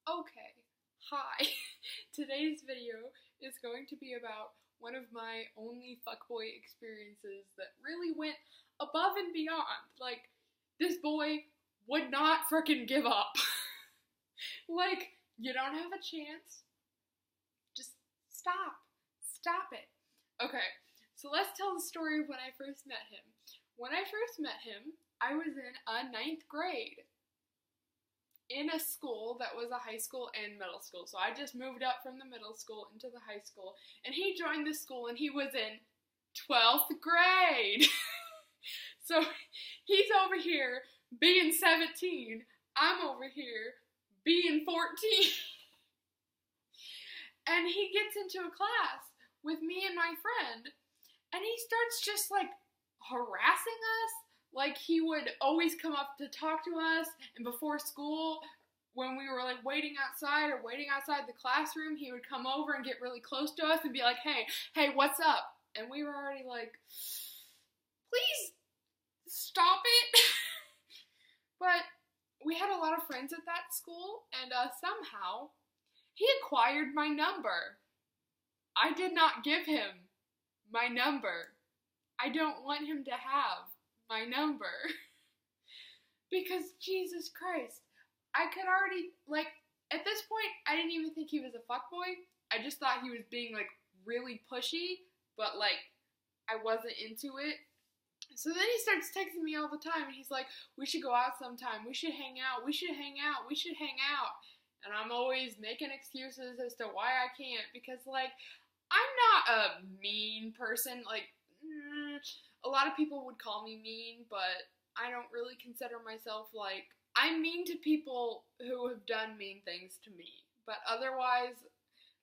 Okay, hi. Today's video is going to be about one of my only fuckboy experiences that really went above and beyond. Like, this boy would not frickin' give up. Like, you don't have a chance. Just stop. Stop it. Okay, so let's tell the story of when I first met him. When I first met him, I was in a 9th grade. In a school that was a high school and middle school. So I just moved up from the middle school into the high school. And he joined the school and he was in 12th grade. So he's over here being 17. I'm over here being 14. And he gets into a class with me and my friend. And he starts just like harassing us. Like, he would always come up to talk to us, and before school, when we were, like, waiting outside the classroom, he would come over and get really close to us and be like, hey, what's up? And we were already like, please stop it. But we had a lot of friends at that school, and somehow he acquired my number. I did not give him my number. I don't want him to have my number. Because, Jesus Christ, I could already, like, at this point, I didn't even think he was a fuckboy. I just thought he was being, like, really pushy, but, like, I wasn't into it. So then he starts texting me all the time, and he's like, we should go out sometime, we should hang out, we should hang out, we should hang out. And I'm always making excuses as to why I can't, because, like, I'm not a mean person, like, a lot of people would call me mean, but I don't really consider myself, like, I'm mean to people who have done mean things to me. But otherwise,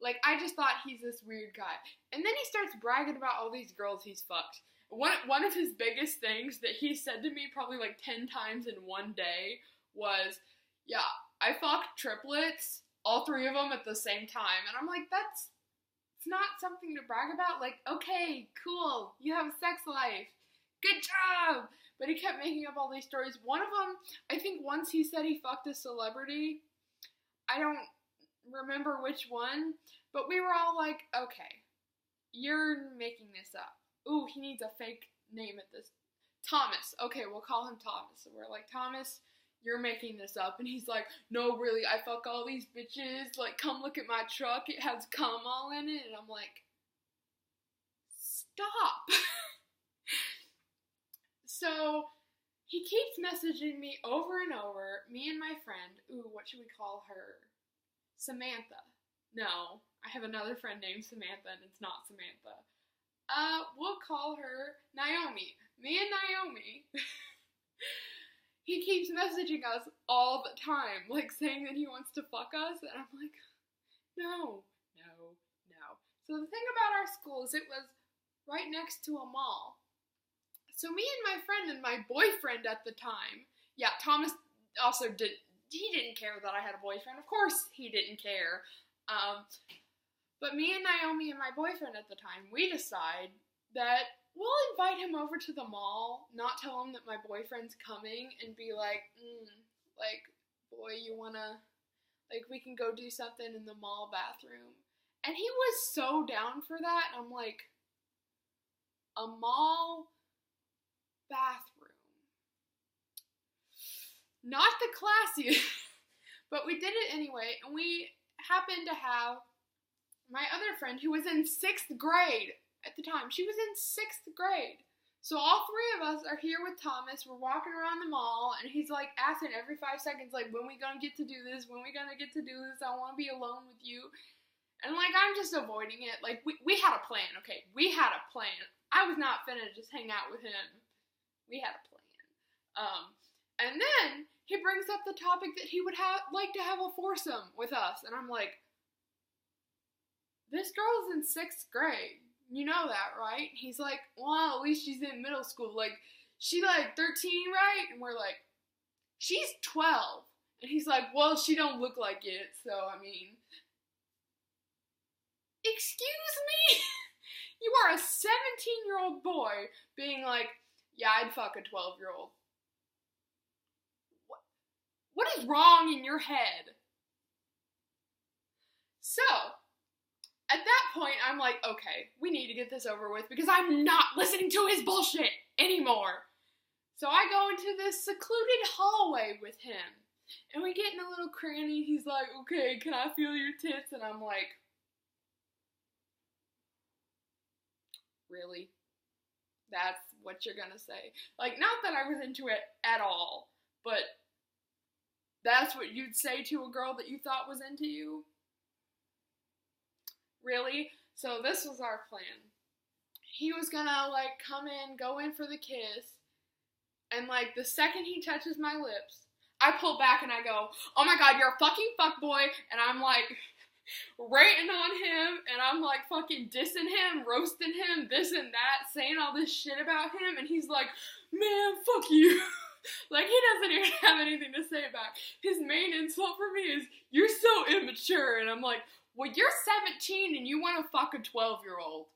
like, I just thought he's this weird guy. And then he starts bragging about all these girls he's fucked. One of his biggest things that he said to me probably like 10 times in one day was, yeah, I fucked triplets, all 3 of them at the same time. And I'm like, it's not something to brag about. Like, okay, cool, you have a sex life. Good job! But he kept making up all these stories. One of them, I think once he said he fucked a celebrity. I don't remember which one. But we were all like, okay, you're making this up. Ooh, he needs a fake name at this. Thomas. Okay, we'll call him Thomas. So we're like, Thomas, you're making this up. And he's like, no, really, I fuck all these bitches. Like, come look at my truck. It has cum all in it. And I'm like, stop. So he keeps messaging me over and over, me and my friend. Ooh, what should we call her? Samantha. No, I have another friend named Samantha, and it's not Samantha. We'll call her Naomi. Me and Naomi. He keeps messaging us all the time, like saying that he wants to fuck us, and I'm like, no. So the thing about our school is it was right next to a mall. So me and my friend and my boyfriend at the time, yeah, Thomas also he didn't care that I had a boyfriend. Of course he didn't care. But me and Naomi and my boyfriend at the time, we decide that we'll invite him over to the mall, not tell him that my boyfriend's coming, and be like, like, boy, you wanna, like, we can go do something in the mall bathroom. And he was so down for that, and I'm like, a mall bathroom. Not the classiest, but we did it anyway, and we happened to have my other friend who was in 6th grade at the time. She was in 6th grade. So all 3 of us are here with Thomas. We're walking around the mall, and he's like asking every 5 seconds, like, when we gonna get to do this? When we gonna get to do this? I want to be alone with you. And like, I'm just avoiding it. Like, we had a plan, okay? We had a plan. I was not finna just hang out with him. We had a plan. And then he brings up the topic that he would like to have a foursome with us. And I'm like, this girl's in 6th grade. You know that, right? He's like, well, at least she's in middle school. Like, she like 13, right? And we're like, she's 12. And he's like, well, she don't look like it. So, I mean, excuse me? You are a 17-year-old boy being like, yeah, I'd fuck a 12-year-old. What is wrong in your head? So, at that point, I'm like, okay, we need to get this over with because I'm not listening to his bullshit anymore. So I go into this secluded hallway with him, and we get in a little cranny. He's like, okay, can I feel your tits? And I'm like, really? That's what you're gonna say? Like, not that I was into it at all, but that's what you'd say to a girl that you thought was into you? Really? So this was our plan. He was gonna, like, come in, go in for the kiss, and, like, the second he touches my lips, I pull back and I go, oh my god, you're a fucking fuckboy, and I'm, like, rating on him, and I'm, like, fucking dissing him, roasting him, this and that, saying all this shit about him, and he's like, man, fuck you. Like, he doesn't even have anything to say back. His main insult for me is, you're so immature, and I'm like, well, you're 17 and you want to fuck a 12-year-old.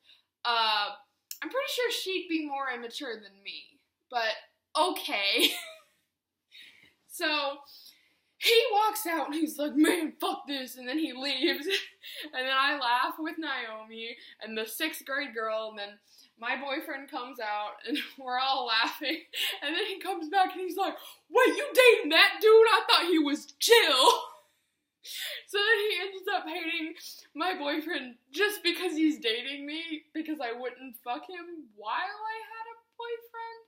I'm pretty sure she'd be more immature than me, but okay. So, he walks out and he's like, man, fuck this, and then he leaves, and then I laugh with Naomi and the 6th grade girl, and then my boyfriend comes out, and we're all laughing, and then he comes back and he's like, wait, you dating that dude? I thought he was chill. So then he ends up hating my boyfriend just because he's dating me, because I wouldn't fuck him while I had a boyfriend.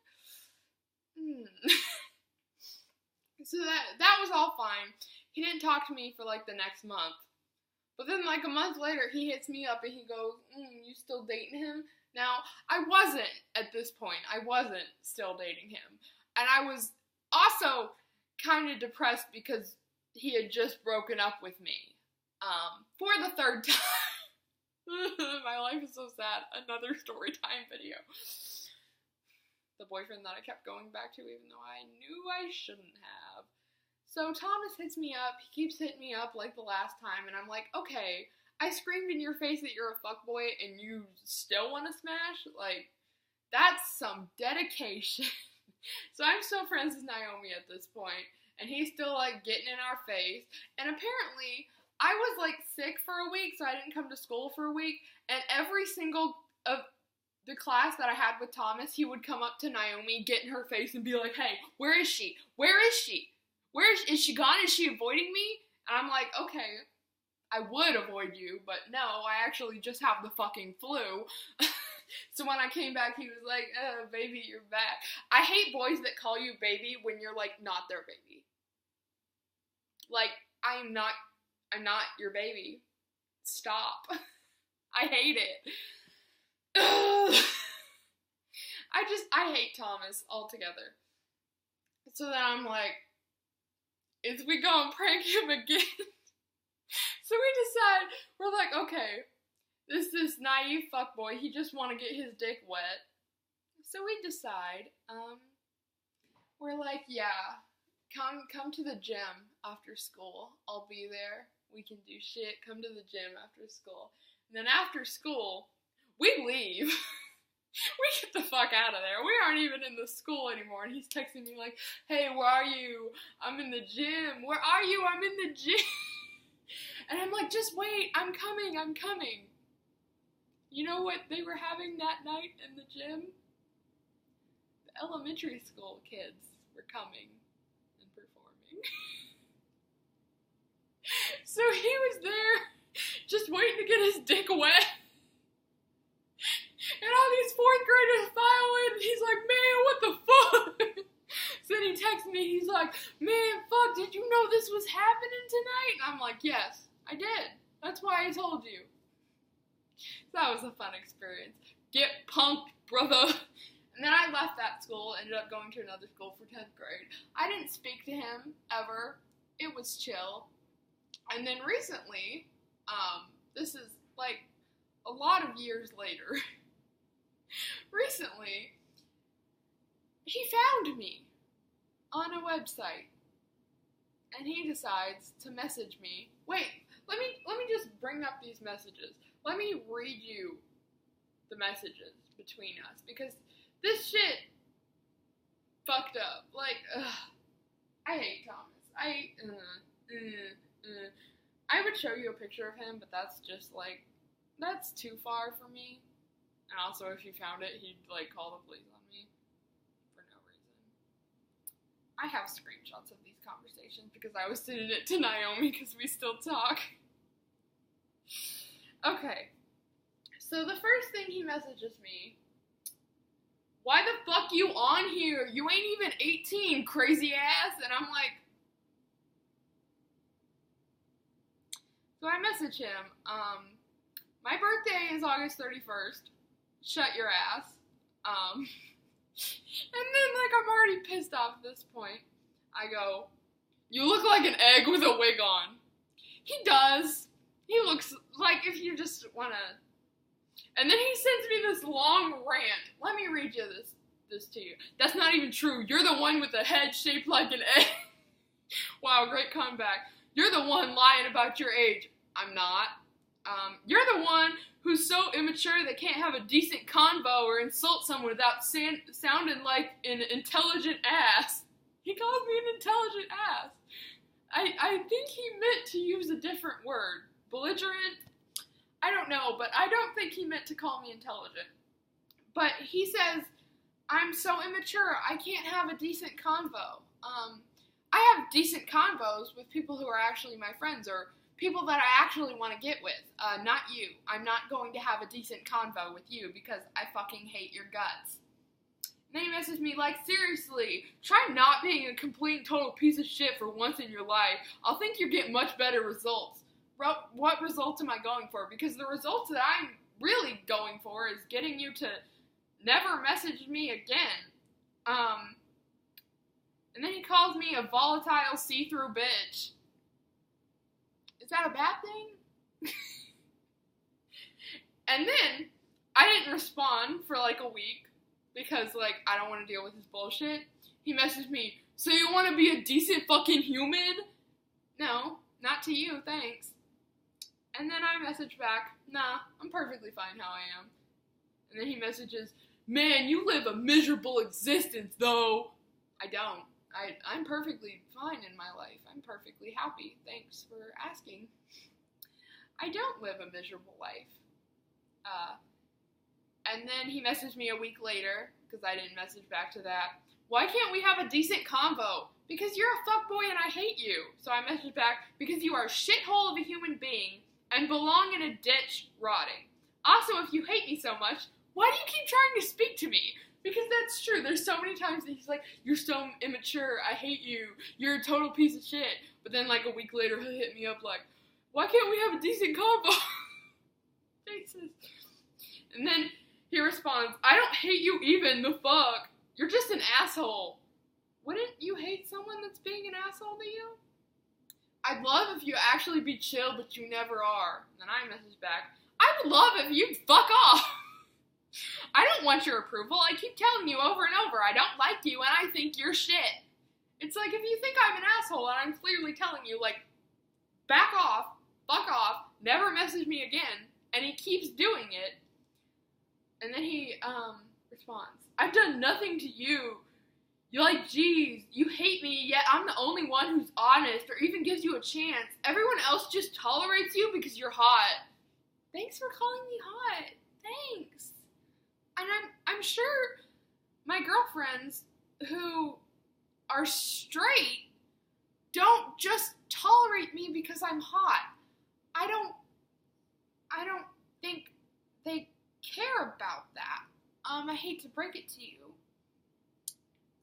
So that was all fine. He didn't talk to me for like the next month. But then like a month later, he hits me up and he goes, you still dating him? Now, I wasn't at this point. I wasn't still dating him. And I was also kind of depressed because he had just broken up with me. For the 3rd time. My life is so sad. Another story time video. The boyfriend that I kept going back to even though I knew I shouldn't have. So Thomas hits me up. He keeps hitting me up like the last time. And I'm like, okay, I screamed in your face that you're a fuckboy and you still want to smash? Like, that's some dedication. So I'm still friends with Naomi at this point. And he's still, like, getting in our face. And apparently, I was, like, sick for a week, so I didn't come to school for a week. And every single of the class that I had with Thomas, he would come up to Naomi, get in her face, and be like, hey, where is she? Where is she? Is she gone? Is she avoiding me? And I'm like, okay, I would avoid you, but no, I actually just have the fucking flu. So when I came back, he was like, baby, you're back. I hate boys that call you baby when you're, like, not their baby. Like, I'm not your baby. Stop. I hate it. I hate Thomas altogether. So then I'm like, is we gonna prank him again? So we decide, we're like, okay, this naive fuckboy, he just wanna get his dick wet. So we decide, we're like, yeah, come to the gym after school. I'll be there. We can do shit. Come to the gym after school. And then after school, we leave. We get the fuck out of there. We aren't even in the school anymore. And he's texting me like, hey, where are you? I'm in the gym. Where are you? I'm in the gym. And I'm like, just wait. I'm coming. You know what they were having that night in the gym? The elementary school kids were coming and performing. So he was there just waiting to get his dick wet. And all these 4th graders file in, and he's like, man, what the fuck? So then he texts me, he's like, man, fuck, did you know this was happening tonight? And I'm like, yes, I did. That's why I told you. So that was a fun experience. Get punked, brother. And then I left that school, ended up going to another school for 10th grade. I didn't speak to him, ever. It was chill. And then recently, this is like a lot of years later, recently, he found me on a website, and he decides to message me. Wait, let me just bring up these messages. Let me read you the messages between us, because this shit fucked up. Like, I hate Thomas. I I would show you a picture of him, but that's just, like, that's too far for me. And also, if you found it, he'd, like, call the police on me for no reason. I have screenshots of these conversations because I was sending it to Naomi because we still talk. Okay. So the first thing he messages me, why the fuck you on here? You ain't even 18, crazy ass. And I'm like, so I message him, my birthday is August 31st. Shut your ass. And then, like, I'm already pissed off at this point. I go, you look like an egg with a wig on. He does. He looks like if you just wanna. And then he sends me this long rant. Let me read you this to you. That's not even true. You're the one with the head shaped like an egg. Wow, great comeback. You're the one lying about your age. I'm not. You're the one who's so immature that can't have a decent convo or insult someone without sounding like an intelligent ass. He calls me an intelligent ass. I think he meant to use a different word. Belligerent? I don't know, but I don't think he meant to call me intelligent. But he says, I'm so immature, I can't have a decent convo. I have decent convos with people who are actually my friends, or people that I actually want to get with. Not you. I'm not going to have a decent convo with you because I fucking hate your guts. And then he messages me like, seriously, try not being a complete and total piece of shit for once in your life. I'll think you get much better results. What results am I going for? Because the results that I'm really going for is getting you to never message me again. And then he calls me a volatile see-through bitch. Is that a bad thing? And then I didn't respond for like a week because, like, I don't want to deal with his bullshit. He messaged me, so you want to be a decent fucking human? No, not to you, thanks. And then I message back, nah, I'm perfectly fine how I am. And then he messages, man, you live a miserable existence, though. I don't. I'm perfectly fine in my life. I'm perfectly happy. Thanks for asking. I don't live a miserable life. And then he messaged me a week later, because I didn't message back to that. Why can't we have a decent convo? Because you're a fuckboy and I hate you. So I messaged back, because you are a shithole of a human being and belong in a ditch rotting. Also, if you hate me so much, why do you keep trying to speak to me? Because that's true. There's so many times that he's like, you're so immature, I hate you, you're a total piece of shit. But then like a week later, he'll hit me up like, why can't we have a decent convo? Jesus. And then he responds, I don't hate you even, the fuck. You're just an asshole. Wouldn't you hate someone that's being an asshole to you? I'd love if you actually be chill, but you never are. And then I message back, I would love if you'd fuck off. I don't want your approval. I keep telling you over and over, I don't like you and I think you're shit. It's like, if you think I'm an asshole and I'm clearly telling you, like, back off, fuck off, never message me again, and he keeps doing it, and then he, responds, I've done nothing to you. You're like, geez, you hate me, yet I'm the only one who's honest or even gives you a chance. Everyone else just tolerates you because you're hot. Thanks for calling me hot. Thanks. And I'm sure my girlfriends who are straight don't just tolerate me because I'm hot. I don't think they care about that. I hate to break it to you.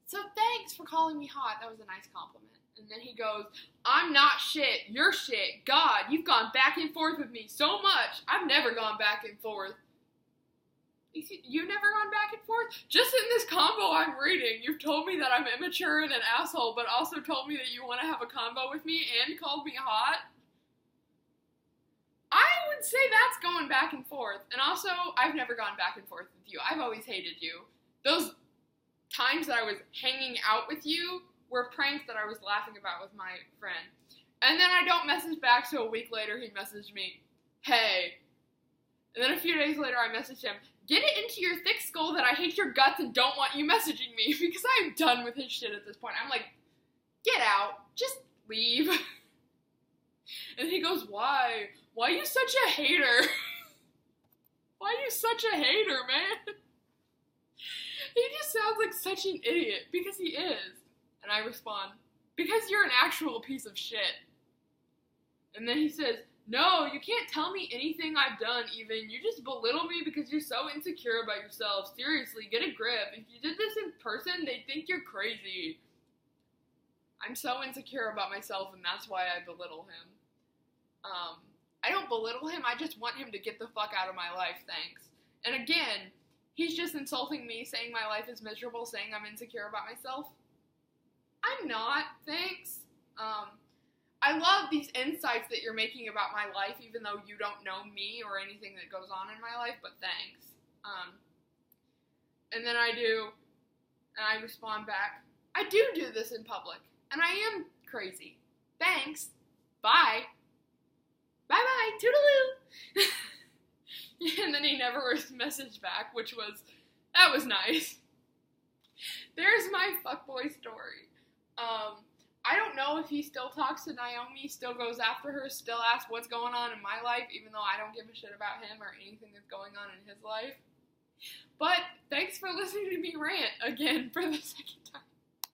So thanks for calling me hot. That was a nice compliment. And then he goes, I'm not shit. You're shit. God, you've gone back and forth with me so much. I've never gone back and forth. You've never gone back and forth? Just in this combo I'm reading, you've told me that I'm immature and an asshole, but also told me that you want to have a combo with me and called me hot? I would say that's going back and forth. And also, I've never gone back and forth with you. I've always hated you. Those times that I was hanging out with you were pranks that I was laughing about with my friend. And then I don't message back, so a week later he messaged me, hey. And then a few days later I messaged him, get it into your thick skull that I hate your guts and don't want you messaging me, because I'm done with his shit at this point. I'm like, get out. Just leave. And he goes, why? Why are you such a hater? Why are you such a hater, man? He just sounds like such an idiot, because he is. And I respond, because you're an actual piece of shit. And then he says, no, you can't tell me anything I've done even. You just belittle me because you're so insecure about yourself. Seriously, get a grip. If you did this in person, they'd think you're crazy. I'm so insecure about myself, and that's why I belittle him. I don't belittle him, I just want him to get the fuck out of my life, thanks. And again, he's just insulting me, saying my life is miserable, saying I'm insecure about myself. I'm not, thanks. I love these insights that you're making about my life, even though you don't know me or anything that goes on in my life, but thanks. And then I respond back, I do this in public, and I am crazy. Thanks. Bye. Bye-bye. Toodaloo. And then he never messaged back, that was nice. There's my fuckboy story. I don't know if he still talks to Naomi, still goes after her, still asks what's going on in my life, even though I don't give a shit about him or anything that's going on in his life. But thanks for listening to me rant again for the second time.